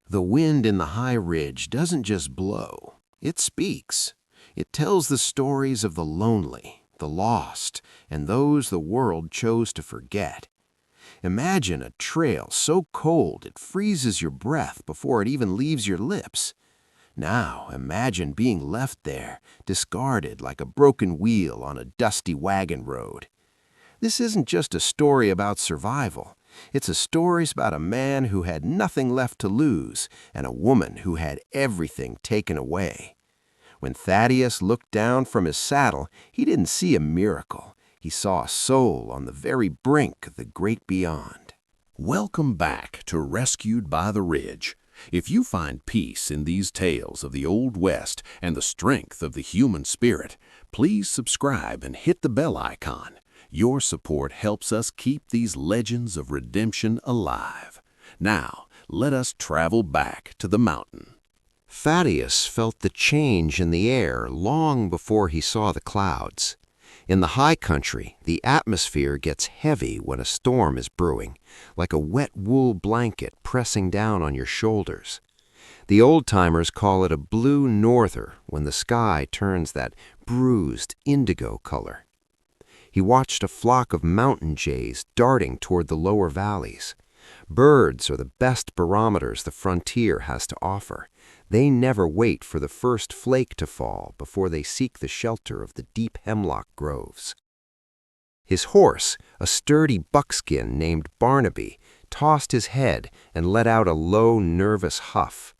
The wind in the high ridge doesn't just blow, it speaks. It tells the stories of the lonely, the lost, and those the world chose to forget. Imagine a trail so cold it freezes your breath before it even leaves your lips. Now imagine being left there, discarded like a broken wheel on a dusty wagon road. This isn't just a story about survival. It's a story about a man who had nothing left to lose and a woman who had everything taken away. When Thaddeus looked down from his saddle, he didn't see a miracle. He saw a soul on the very brink of the great beyond. Welcome back to Rescued by the Ridge. If you find peace in these tales of the Old West and the strength of the human spirit, please subscribe and hit the bell icon. Your support helps us keep these legends of redemption alive. Now, let us travel back to the mountain. Thaddeus felt the change in the air long before he saw the clouds. In the high country, the atmosphere gets heavy when a storm is brewing, like a wet wool blanket pressing down on your shoulders. The old-timers call it a blue norther when the sky turns that bruised indigo color. He watched a flock of mountain jays darting toward the lower valleys. Birds are the best barometers the frontier has to offer. They never wait for the first flake to fall before they seek the shelter of the deep hemlock groves. His horse, a sturdy buckskin named Barnaby, tossed his head and let out a low, nervous huff.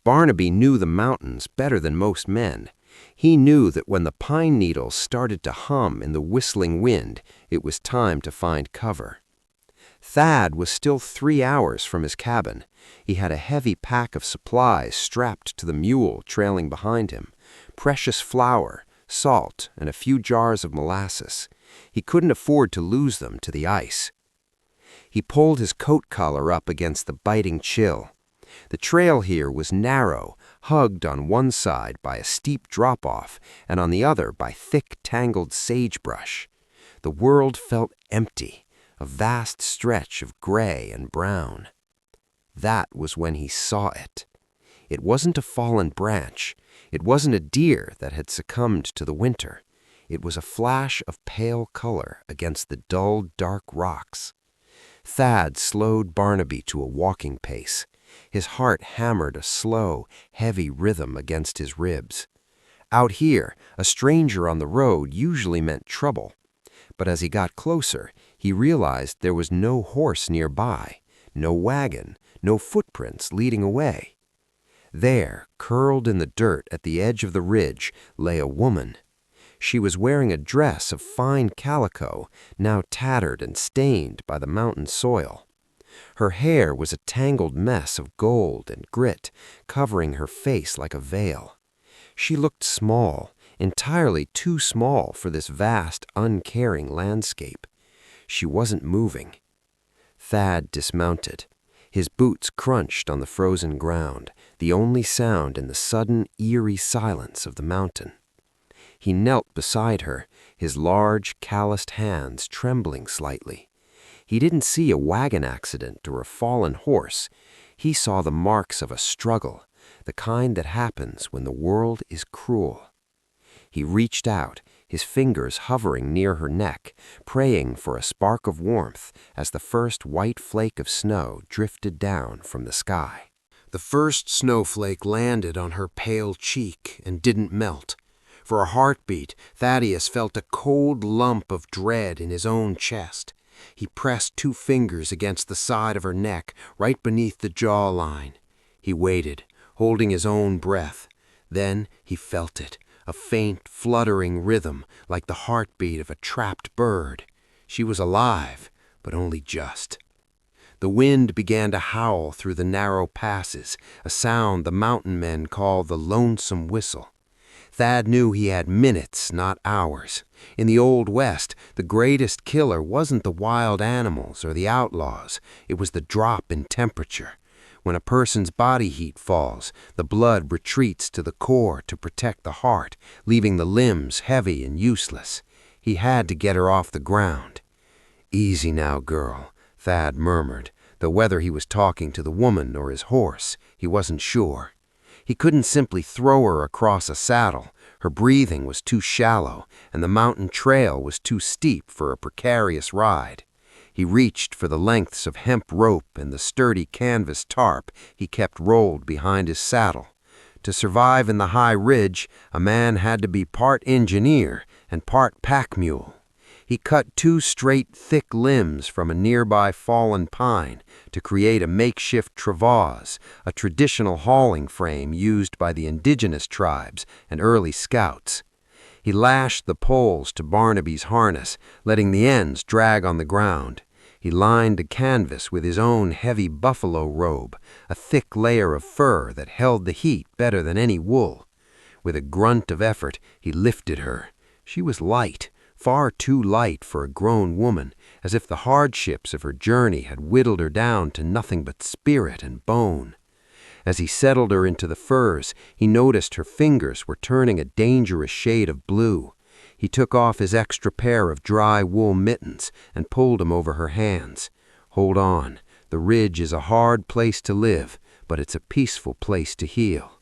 Barnaby knew the mountains better than most men. He knew that when the pine needles started to hum in the whistling wind, it was time to find cover. Thad was still 3 hours from his cabin. He had a heavy pack of supplies strapped to the mule trailing behind him, precious flour, salt, and a few jars of molasses. He couldn't afford to lose them to the ice. He pulled his coat collar up against the biting chill. The trail here was narrow, hugged on one side by a steep drop-off and on the other by thick, tangled sagebrush. The world felt empty, a vast stretch of gray and brown. That was when he saw it. It wasn't a fallen branch. It wasn't a deer that had succumbed to the winter. It was a flash of pale color against the dull, dark rocks. Thad slowed Barnaby to a walking pace. His heart hammered a slow, heavy rhythm against his ribs. Out here, a stranger on the road usually meant trouble. But as he got closer, he realized there was no horse nearby, no wagon, no footprints leading away. There, curled in the dirt at the edge of the ridge, lay a woman. She was wearing a dress of fine calico, now tattered and stained by the mountain soil. Her hair was a tangled mess of gold and grit, covering her face like a veil. She looked small, entirely too small for this vast, uncaring landscape. She wasn't moving. Thad dismounted. His boots crunched on the frozen ground, the only sound in the sudden, eerie silence of the mountain. He knelt beside her, his large, calloused hands trembling slightly. He didn't see a wagon accident or a fallen horse. He saw the marks of a struggle, the kind that happens when the world is cruel. He reached out, his fingers hovering near her neck, praying for a spark of warmth as the first white flake of snow drifted down from the sky. The first snowflake landed on her pale cheek and didn't melt. For a heartbeat, Thaddeus felt a cold lump of dread in his own chest. He pressed 2 fingers against the side of her neck, right beneath the jawline. He waited, holding his own breath. Then he felt it, a faint, fluttering rhythm like the heartbeat of a trapped bird. She was alive, but only just. The wind began to howl through the narrow passes, a sound the mountain men call the lonesome whistle. Thad knew he had minutes, not hours. In the Old West, the greatest killer wasn't the wild animals or the outlaws. It was the drop in temperature. When a person's body heat falls, the blood retreats to the core to protect the heart, leaving the limbs heavy and useless. He had to get her off the ground. "Easy now, girl," Thad murmured. though whether he was talking to the woman or his horse, he wasn't sure. He couldn't simply throw her across a saddle. Her breathing was too shallow, and the mountain trail was too steep for a precarious ride. He reached for the lengths of hemp rope and the sturdy canvas tarp he kept rolled behind his saddle. To survive in the high ridge, a man had to be part engineer and part pack mule. He cut 2 straight, thick limbs from a nearby fallen pine to create a makeshift travois, a traditional hauling frame used by the indigenous tribes and early scouts. He lashed the poles to Barnaby's harness, letting the ends drag on the ground. He lined the canvas with his own heavy buffalo robe, a thick layer of fur that held the heat better than any wool. With a grunt of effort, he lifted her. She was light, far too light for a grown woman, as if the hardships of her journey had whittled her down to nothing but spirit and bone. As he settled her into the furs, he noticed her fingers were turning a dangerous shade of blue. He took off his extra pair of dry wool mittens and pulled them over her hands. "Hold on. The ridge is a hard place to live, but it's a peaceful place to heal."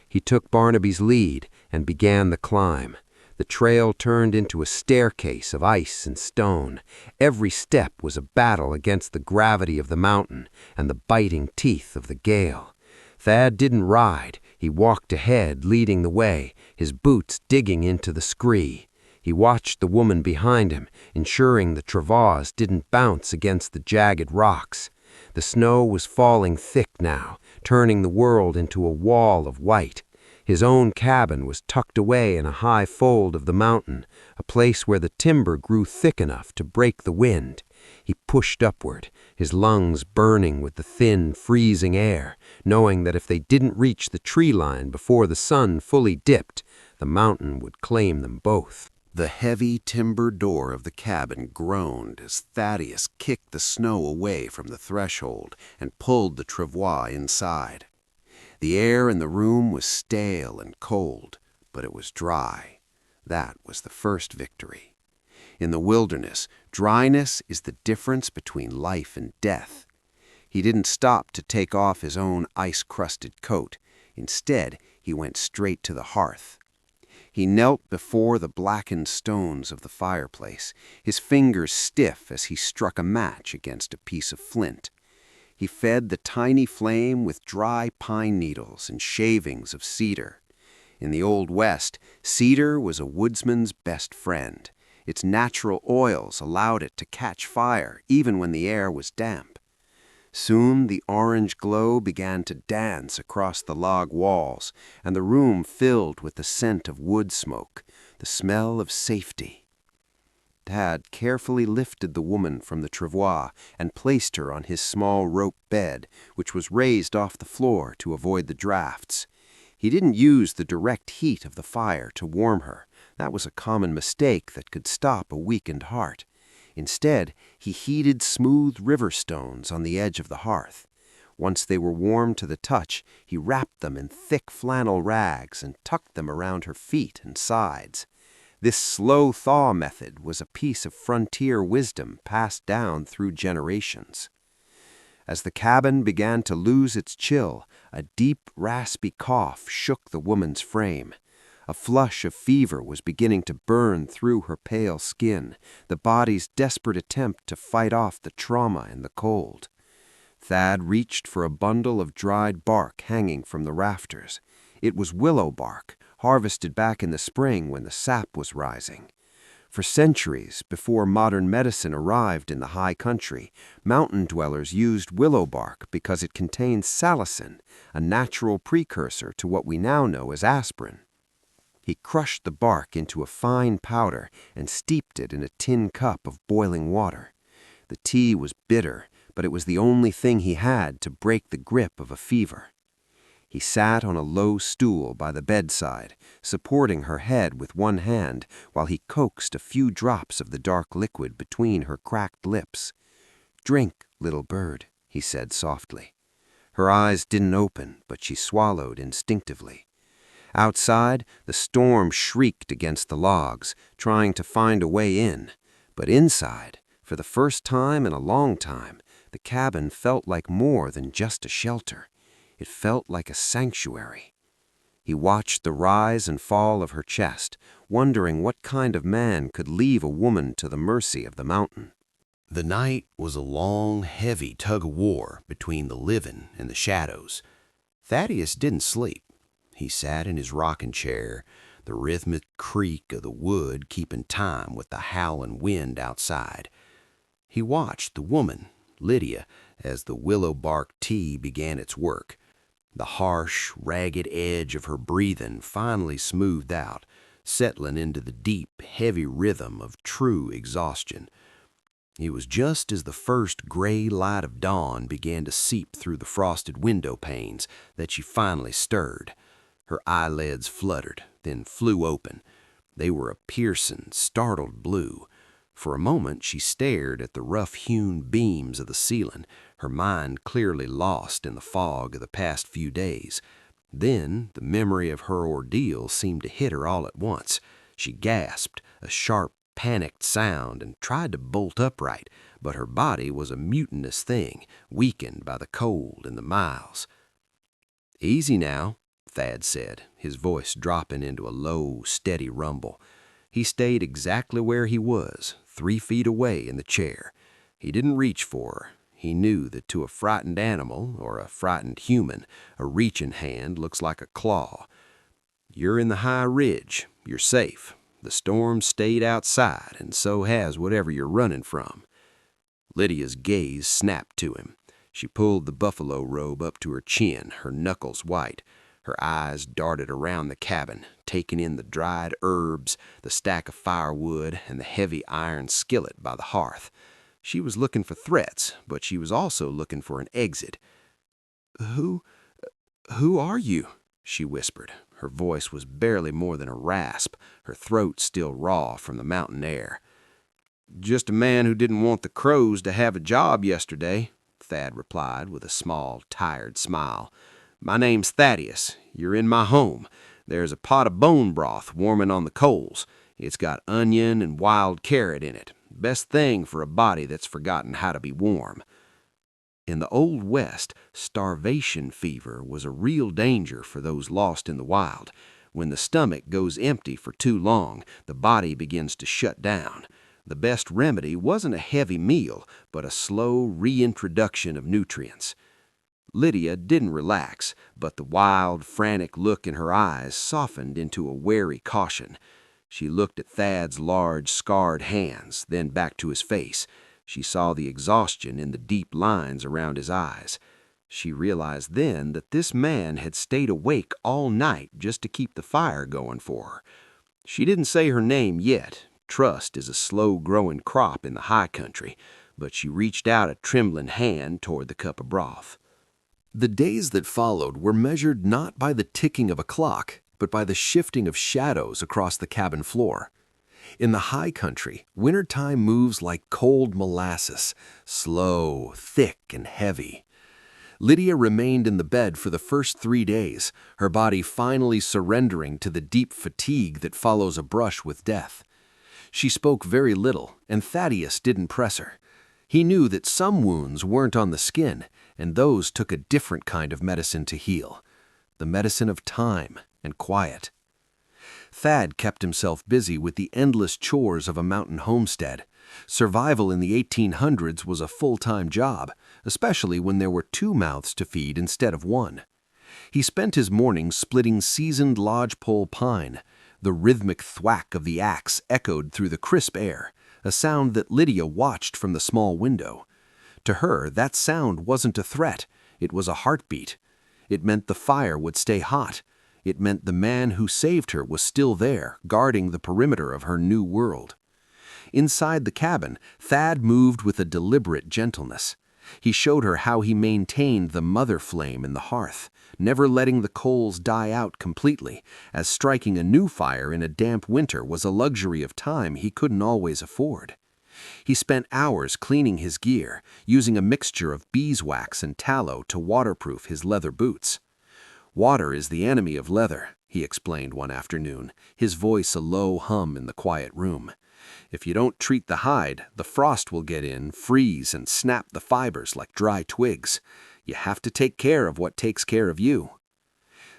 He took Barnaby's lead and began the climb. The trail turned into a staircase of ice and stone. Every step was a battle against the gravity of the mountain and the biting teeth of the gale. Thad didn't ride. He walked ahead, leading the way, his boots digging into the scree. He watched the woman behind him, ensuring the travois didn't bounce against the jagged rocks. The snow was falling thick now, turning the world into a wall of white. His own cabin was tucked away in a high fold of the mountain, a place where the timber grew thick enough to break the wind. He pushed upward, his lungs burning with the thin, freezing air, knowing that if they didn't reach the tree line before the sun fully dipped, the mountain would claim them both. The heavy timber door of the cabin groaned as Thaddeus kicked the snow away from the threshold and pulled the travois inside. The air in the room was stale and cold, but it was dry. That was the first victory. In the wilderness, dryness is the difference between life and death. He didn't stop to take off his own ice-crusted coat. Instead, he went straight to the hearth. He knelt before the blackened stones of the fireplace, his fingers stiff as he struck a match against a piece of flint. He fed the tiny flame with dry pine needles and shavings of cedar. In the Old West, cedar was a woodsman's best friend. Its natural oils allowed it to catch fire even when the air was damp. Soon the orange glow began to dance across the log walls, and the room filled with the scent of wood smoke, the smell of safety. Thad carefully lifted the woman from the travois and placed her on his small rope bed, which was raised off the floor to avoid the drafts. He didn't use the direct heat of the fire to warm her. That was a common mistake that could stop a weakened heart. Instead, he heated smooth river stones on the edge of the hearth. Once they were warm to the touch, he wrapped them in thick flannel rags and tucked them around her feet and sides. This slow thaw method was a piece of frontier wisdom passed down through generations. As the cabin began to lose its chill, a deep, raspy cough shook the woman's frame. A flush of fever was beginning to burn through her pale skin, the body's desperate attempt to fight off the trauma and the cold. Thad reached for a bundle of dried bark hanging from the rafters. It was willow bark, harvested back in the spring when the sap was rising. For centuries before modern medicine arrived in the high country, mountain dwellers used willow bark because it contained salicin, a natural precursor to what we now know as aspirin. He crushed the bark into a fine powder and steeped it in a tin cup of boiling water. The tea was bitter, but it was the only thing he had to break the grip of a fever. He sat on a low stool by the bedside, supporting her head with one hand while he coaxed a few drops of the dark liquid between her cracked lips. "Drink, little bird," he said softly. Her eyes didn't open, but she swallowed instinctively. Outside, the storm shrieked against the logs, trying to find a way in. But inside, for the first time in a long time, The cabin felt like more than just a shelter. It felt like a sanctuary. He watched the rise and fall of her chest, wondering what kind of man could leave a woman to the mercy of the mountain. The night was a long, heavy tug-of-war between the living and the shadows. Thaddeus didn't sleep. He sat in his rocking chair, the rhythmic creak of the wood keeping time with the howling wind outside. He watched the woman, Lydia, as the willow bark tea began its work. The harsh, ragged edge of her breathing finally smoothed out, settling into the deep, heavy rhythm of true exhaustion. It was just as the first gray light of dawn began to seep through the frosted window panes that she finally stirred. Her eyelids fluttered, then flew open. They were a piercing, startled blue. For a moment she stared at the rough-hewn beams of the ceiling, her mind clearly lost in the fog of the past few days. Then the memory of her ordeal seemed to hit her all at once. She gasped, a sharp, panicked sound, and tried to bolt upright, but her body was a mutinous thing, weakened by the cold and the miles. "Easy now," Thad said, his voice dropping into a low, steady rumble. He stayed exactly where he was, 3 feet away in the chair. He didn't reach for her. He knew that to a frightened animal, or a frightened human, a reaching hand looks like a claw. "You're in the high ridge. You're safe. The storm stayed outside, and so has whatever you're running from." Lydia's gaze snapped to him. She pulled the buffalo robe up to her chin, her knuckles white. Her eyes darted around the cabin, taking in the dried herbs, the stack of firewood, and the heavy iron skillet by the hearth. She was looking for threats, but she was also looking for an exit. Who are you?" she whispered. Her voice was barely more than a rasp, her throat still raw from the mountain air. "Just a man who didn't want the crows to have a job yesterday," Thad replied with a small, tired smile. "My name's Thaddeus. You're in my home. There's a pot of bone broth warming on the coals. It's got onion and wild carrot in it. Best thing for a body that's forgotten how to be warm." In the Old West, starvation fever was a real danger for those lost in the wild. When the stomach goes empty for too long, the body begins to shut down. The best remedy wasn't a heavy meal, but a slow reintroduction of nutrients. Lydia didn't relax, but the wild, frantic look in her eyes softened into a wary caution. She looked at Thad's large, scarred hands, then back to his face. She saw the exhaustion in the deep lines around his eyes. She realized then that this man had stayed awake all night just to keep the fire going for her. She didn't say her name yet. Trust is a slow-growing crop in the high country, but she reached out a trembling hand toward the cup of broth. The days that followed were measured not by the ticking of a clock, but by the shifting of shadows across the cabin floor. In the high country, wintertime moves like cold molasses, slow, thick, and heavy. Lydia remained in the bed for the first 3 days, her body finally surrendering to the deep fatigue that follows a brush with death. She spoke very little, and Thaddeus didn't press her. He knew that some wounds weren't on the skin, and those took a different kind of medicine to heal, the medicine of time and quiet. Thad kept himself busy with the endless chores of a mountain homestead. Survival in the 1800s was a full-time job, especially when there were 2 mouths to feed instead of 1. He spent his mornings splitting seasoned lodgepole pine. The rhythmic thwack of the axe echoed through the crisp air, a sound that Lydia watched from the small window. To her, that sound wasn't a threat. It was a heartbeat. It meant the fire would stay hot. It meant the man who saved her was still there, guarding the perimeter of her new world. Inside the cabin, Thad moved with a deliberate gentleness. He showed her how he maintained the mother flame in the hearth, never letting the coals die out completely, as striking a new fire in a damp winter was a luxury of time he couldn't always afford. He spent hours cleaning his gear, using a mixture of beeswax and tallow to waterproof his leather boots. "Water is the enemy of leather," he explained one afternoon, his voice a low hum in the quiet room. If you don't treat the hide, the frost will get in, freeze, and snap the fibers like dry twigs. You have to take care of what takes care of you."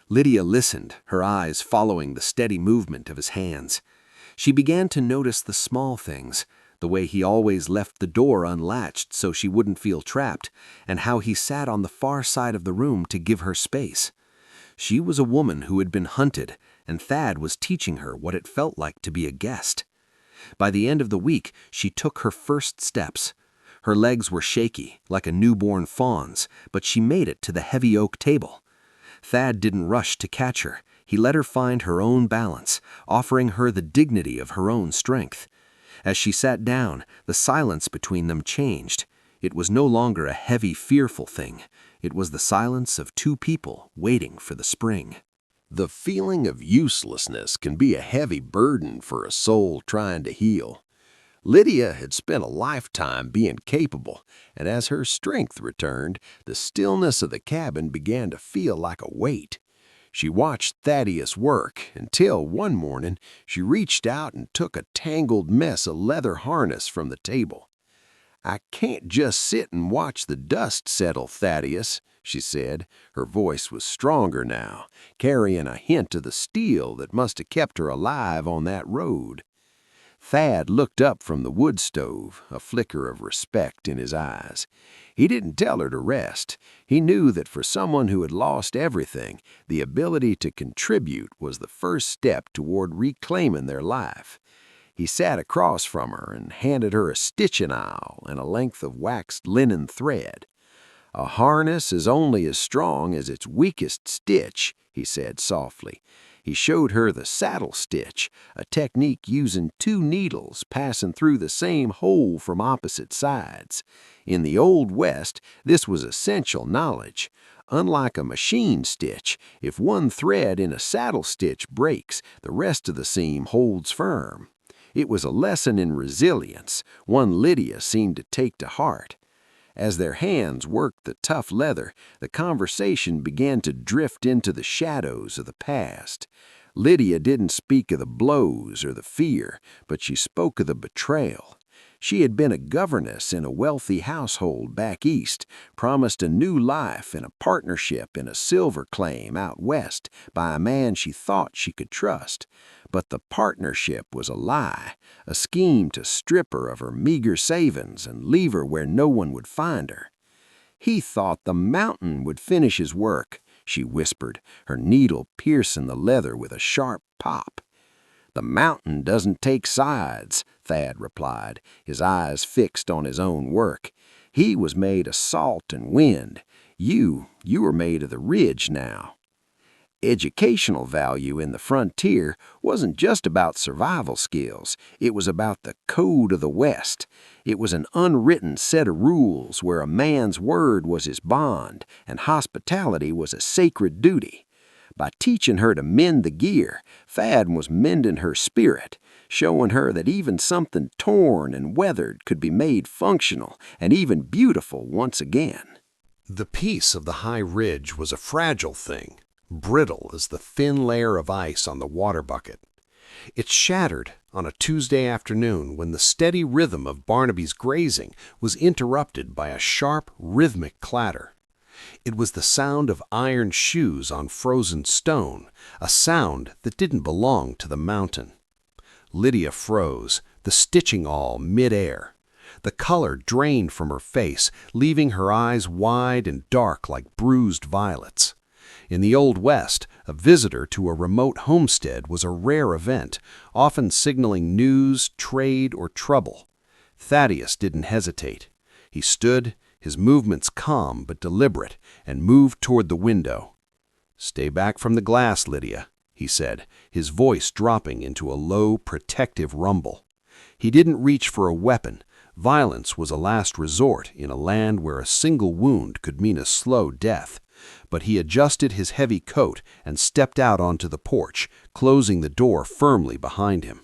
Lydia listened, her eyes following the steady movement of his hands. She began to notice the small things, the way he always left the door unlatched so she wouldn't feel trapped, and how he sat on the far side of the room to give her space. She was a woman who had been hunted, and Thad was teaching her what it felt like to be a guest. By the end of the week, she took her first steps. Her legs were shaky, like a newborn fawn's, but she made it to the heavy oak table. Thad didn't rush to catch her. He let her find her own balance, offering her the dignity of her own strength. As she sat down, the silence between them changed. It was no longer a heavy, fearful thing. It was the silence of two people waiting for the spring. The feeling of uselessness can be a heavy burden for a soul trying to heal. Lydia had spent a lifetime being capable, and as her strength returned, the stillness of the cabin began to feel like a weight. She watched Thaddeus work until one morning she reached out and took a tangled mess of leather harness from the table. "I can't just sit and watch the dust settle, Thaddeus," she said. Her voice was stronger now, carrying a hint of the steel that must have kept her alive on that road. Thad looked up from the wood stove, a flicker of respect in his eyes. He didn't tell her to rest. He knew that for someone who had lost everything, the ability to contribute was the first step toward reclaiming their life. He sat across from her and handed her a stitching awl and a length of waxed linen thread. "A harness is only as strong as its weakest stitch," he said softly. He showed her the saddle stitch, a technique using two needles passing through the same hole from opposite sides. In the Old West, this was essential knowledge. Unlike a machine stitch, if one thread in a saddle stitch breaks, the rest of the seam holds firm. It was a lesson in resilience, one Lydia seemed to take to heart. As their hands worked the tough leather, the conversation began to drift into the shadows of the past. Lydia didn't speak of the blows or the fear, but she spoke of the betrayal. She had been a governess in a wealthy household back east, promised a new life and a partnership in a silver claim out west by a man she thought she could trust. But the partnership was a lie, a scheme to strip her of her meager savings and leave her where no one would find her. "He thought the mountain would finish his work," she whispered, her needle piercing the leather with a sharp pop. "The mountain doesn't take sides," Thad replied, his eyes fixed on his own work. "He was made of salt and wind. You were made of the ridge now." Educational value in the frontier wasn't just about survival skills. It was about the code of the West. It was an unwritten set of rules where a man's word was his bond and hospitality was a sacred duty. By teaching her to mend the gear, Thad was mending her spirit, showing her that even something torn and weathered could be made functional and even beautiful once again. The peace of the high ridge was a fragile thing, brittle as the thin layer of ice on the water bucket. It shattered on a Tuesday afternoon when the steady rhythm of Barnaby's grazing was interrupted by a sharp, rhythmic clatter. It was the sound of iron shoes on frozen stone, a sound that didn't belong to the mountain. Lydia froze, the stitching awl mid-air. The color drained from her face, leaving her eyes wide and dark like bruised violets. In the Old West, a visitor to a remote homestead was a rare event, often signaling news, trade, or trouble. Thaddeus didn't hesitate. He stood, his movements calm but deliberate, and moved toward the window. "Stay back from the glass, Lydia," he said, his voice dropping into a low, protective rumble. He didn't reach for a weapon. Violence was a last resort in a land where a single wound could mean a slow death. But he adjusted his heavy coat and stepped out onto the porch, closing the door firmly behind him.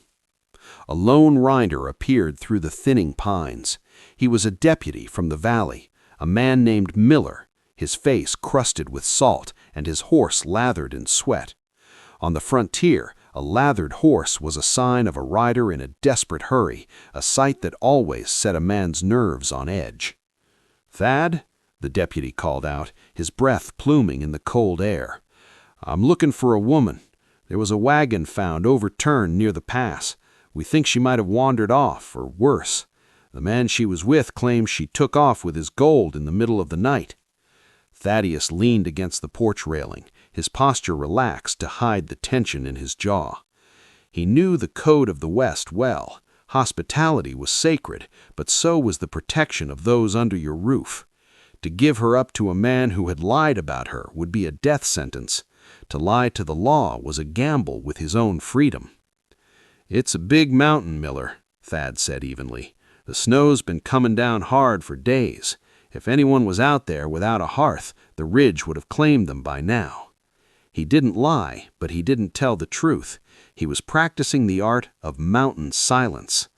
A lone rider appeared through the thinning pines. He was a deputy from the valley, a man named Miller, his face crusted with salt and his horse lathered in sweat. On the frontier, A lathered horse was a sign of a rider in a desperate hurry, a sight that always set a man's nerves on edge. "Thad," the deputy called out, his breath pluming in the cold air. "I'm looking for a woman. There was a wagon found overturned near the pass. We think she might have wandered off, or worse. The man she was with claims she took off with his gold in the middle of the night." Thaddeus leaned against the porch railing, his posture relaxed to hide the tension in his jaw. He knew the code of the West well. Hospitality was sacred, but so was the protection of those under your roof. To give her up to a man who had lied about her would be a death sentence. To lie to the law was a gamble with his own freedom. "It's a big mountain, Miller," Thad said evenly. "The snow's been coming down hard for days. If anyone was out there without a hearth, the ridge would have claimed them by now." He didn't lie, but he didn't tell the truth. He was practicing the art of mountain silence.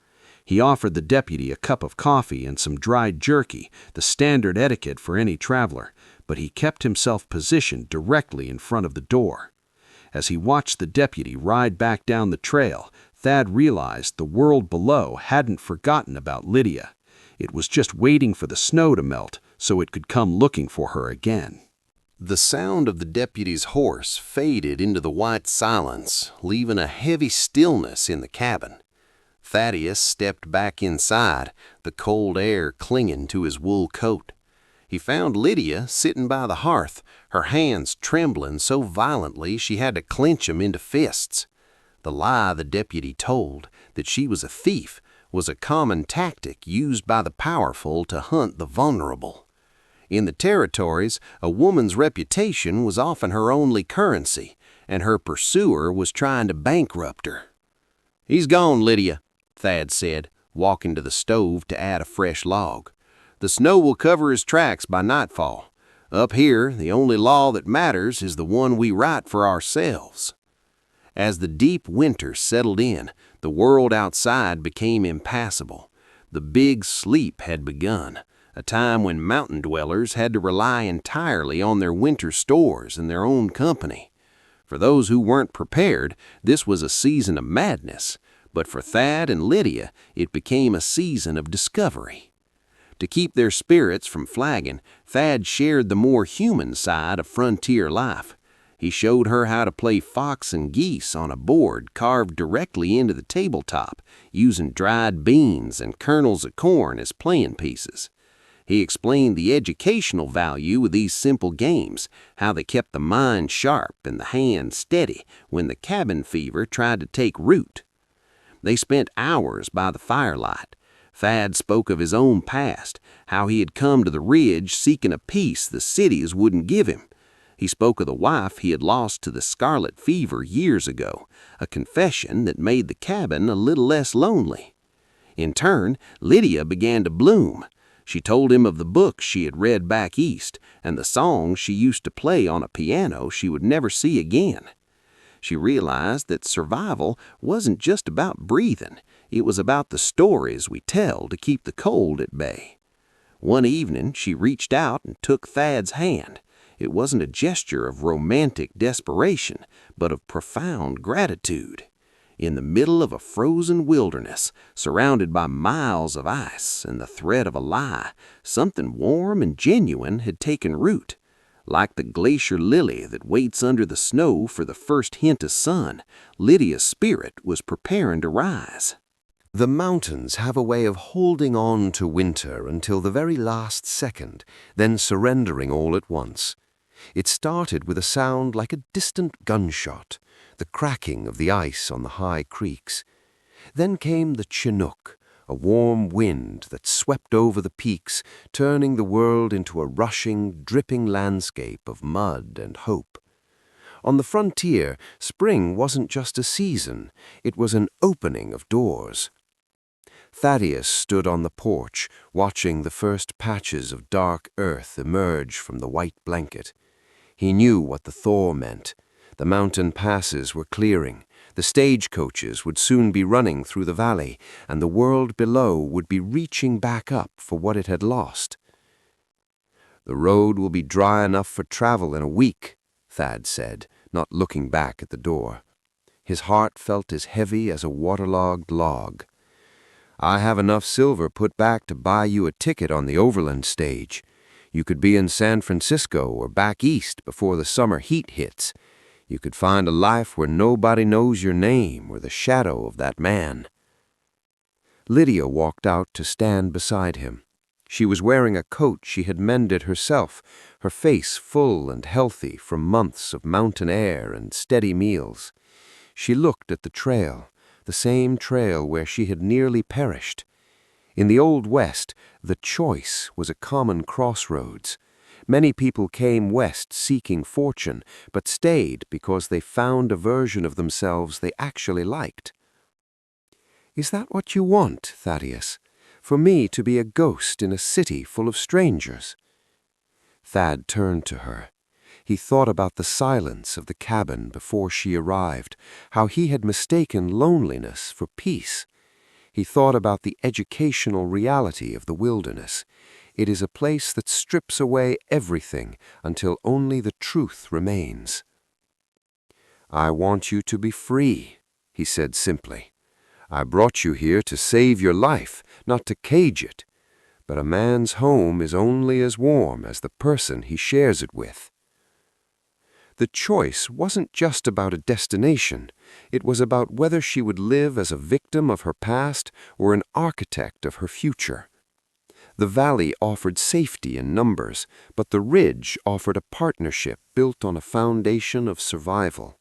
He offered the deputy a cup of coffee and some dried jerky, the standard etiquette for any traveler, but he kept himself positioned directly in front of the door. As he watched the deputy ride back down the trail, Thad realized the world below hadn't forgotten about Lydia. It was just waiting for the snow to melt so it could come looking for her again. The sound of the deputy's horse faded into the white silence, leaving a heavy stillness in the cabin. Thaddeus stepped back inside, the cold air clinging to his wool coat. He found Lydia sitting by the hearth, her hands trembling so violently she had to clench them into fists. The lie the deputy told, that she was a thief, was a common tactic used by the powerful to hunt the vulnerable. In the territories, a woman's reputation was often her only currency, and her pursuer was trying to bankrupt her. "He's gone, Lydia," Thad said, walking to the stove to add a fresh log. "The snow will cover his tracks by nightfall. Up here, the only law that matters is the one we write for ourselves." As the deep winter settled in, the world outside became impassable. The big sleep had begun, a time when mountain dwellers had to rely entirely on their winter stores and their own company. For those who weren't prepared, this was a season of madness, but for Thad and Lydia, it became a season of discovery. To keep their spirits from flagging, Thad shared the more human side of frontier life. He showed her how to play fox and geese on a board carved directly into the tabletop, using dried beans and kernels of corn as playing pieces. He explained the educational value of these simple games, how they kept the mind sharp and the hand steady when the cabin fever tried to take root. They spent hours by the firelight. Thad spoke of his own past, how he had come to the ridge seeking a peace the cities wouldn't give him. He spoke of the wife he had lost to the scarlet fever years ago, a confession that made the cabin a little less lonely. In turn, Lydia began to bloom. She told him of the books she had read back east and the songs she used to play on a piano she would never see again. She realized that survival wasn't just about breathing. It was about the stories we tell to keep the cold at bay. One evening, she reached out and took Thad's hand. It wasn't a gesture of romantic desperation, but of profound gratitude. In the middle of a frozen wilderness, surrounded by miles of ice and the threat of a lie, something warm and genuine had taken root. Like the glacier lily that waits under the snow for the first hint of sun, Lydia's spirit was preparing to rise. The mountains have a way of holding on to winter until the very last second, then surrendering all at once. It started with a sound like a distant gunshot, the cracking of the ice on the high creeks. Then came the Chinook, a warm wind that swept over the peaks, turning the world into a rushing, dripping landscape of mud and hope. On the frontier, spring wasn't just a season, it was an opening of doors. Thaddeus stood on the porch, watching the first patches of dark earth emerge from the white blanket. He knew what the thaw meant. The mountain passes were clearing, the stagecoaches would soon be running through the valley, and the world below would be reaching back up for what it had lost. "The road will be dry enough for travel in a week," Thad said, not looking back at the door. His heart felt as heavy as a waterlogged log. "I have enough silver put back to buy you a ticket on the overland stage. You could be in San Francisco or back east before the summer heat hits. You could find a life where nobody knows your name or the shadow of that man." Lydia walked out to stand beside him. She was wearing a coat she had mended herself, her face full and healthy from months of mountain air and steady meals. She looked at the trail, the same trail where she had nearly perished. In the Old West, the choice was a common crossroads. Many people came west seeking fortune, but stayed because they found a version of themselves they actually liked. "Is that what you want, Thaddeus? For me to be a ghost in a city full of strangers?" Thad turned to her. He thought about the silence of the cabin before she arrived, how he had mistaken loneliness for peace. He thought about the educational reality of the wilderness. It is a place that strips away everything until only the truth remains. "I want you to be free," he said simply. "I brought you here to save your life, not to cage it. But a man's home is only as warm as the person he shares it with." The choice wasn't just about a destination. It was about whether she would live as a victim of her past or an architect of her future. The valley offered safety in numbers, but the ridge offered a partnership built on a foundation of survival.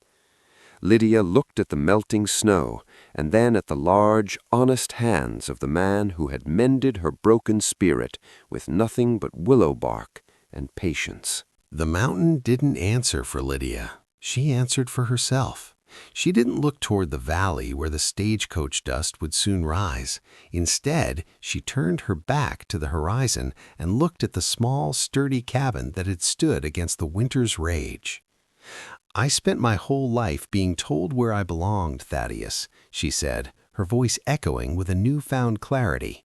Lydia looked at the melting snow and then at the large, honest hands of the man who had mended her broken spirit with nothing but willow bark and patience. The mountain didn't answer for Lydia. She answered for herself. She didn't look toward the valley where the stagecoach dust would soon rise. Instead, she turned her back to the horizon and looked at the small, sturdy cabin that had stood against the winter's rage. "I spent my whole life being told where I belonged, Thaddeus," she said, her voice echoing with a newfound clarity.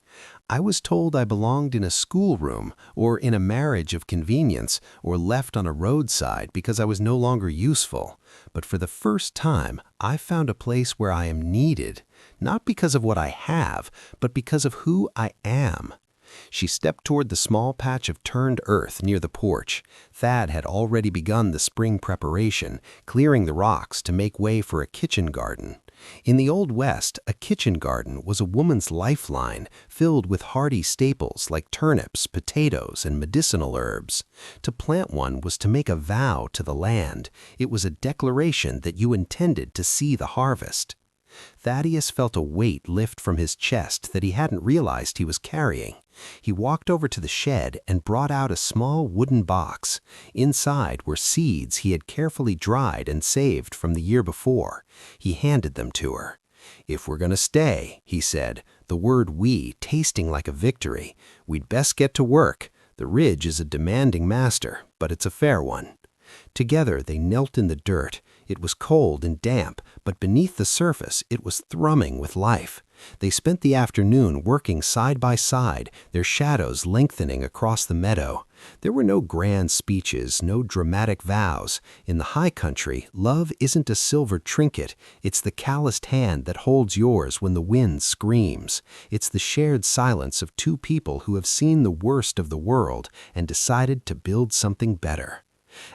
"I was told I belonged in a schoolroom or in a marriage of convenience or left on a roadside because I was no longer useful. But for the first time, I found a place where I am needed, not because of what I have, but because of who I am." She stepped toward the small patch of turned earth near the porch. Thad had already begun the spring preparation, clearing the rocks to make way for a kitchen garden. In the Old West, a kitchen garden was a woman's lifeline, filled with hardy staples like turnips, potatoes, and medicinal herbs. To plant one was to make a vow to the land. It was a declaration that you intended to see the harvest. Thaddeus felt a weight lift from his chest that he hadn't realized he was carrying. He walked over to the shed and brought out a small wooden box. Inside were seeds he had carefully dried and saved from the year before. He handed them to her. "If we're going to stay," he said, the word "we" tasting like a victory, "we'd best get to work. The ridge is a demanding master, but it's a fair one." Together they knelt in the dirt. It was cold and damp, but beneath the surface it was thrumming with life. They spent the afternoon working side by side, their shadows lengthening across the meadow. There were no grand speeches, no dramatic vows. In the high country, love isn't a silver trinket. It's the calloused hand that holds yours when the wind screams. It's the shared silence of two people who have seen the worst of the world and decided to build something better.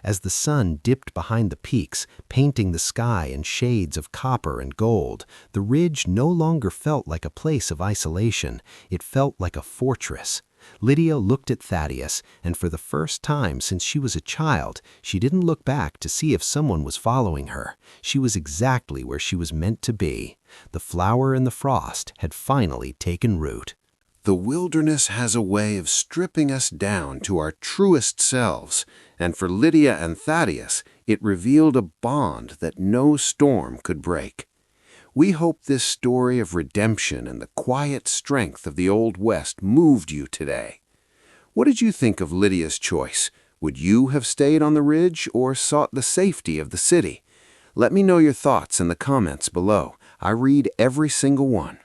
As the sun dipped behind the peaks, painting the sky in shades of copper and gold, the ridge no longer felt like a place of isolation. It felt like a fortress. Lydia looked at Thaddeus, and for the first time since she was a child, she didn't look back to see if someone was following her. She was exactly where she was meant to be. The flower in the frost had finally taken root. The wilderness has a way of stripping us down to our truest selves, and for Lydia and Thaddeus, it revealed a bond that no storm could break. We hope this story of redemption and the quiet strength of the Old West moved you today. What did you think of Lydia's choice? Would you have stayed on the ridge or sought the safety of the city? Let me know your thoughts in the comments below. I read every single one.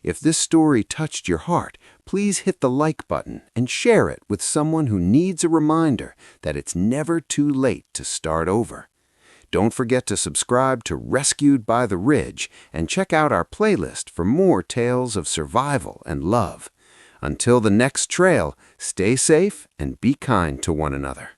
If this story touched your heart, please hit the like button and share it with someone who needs a reminder that it's never too late to start over. Don't forget to subscribe to Rescued by the Ridge and check out our playlist for more tales of survival and love. Until the next trail, stay safe and be kind to one another.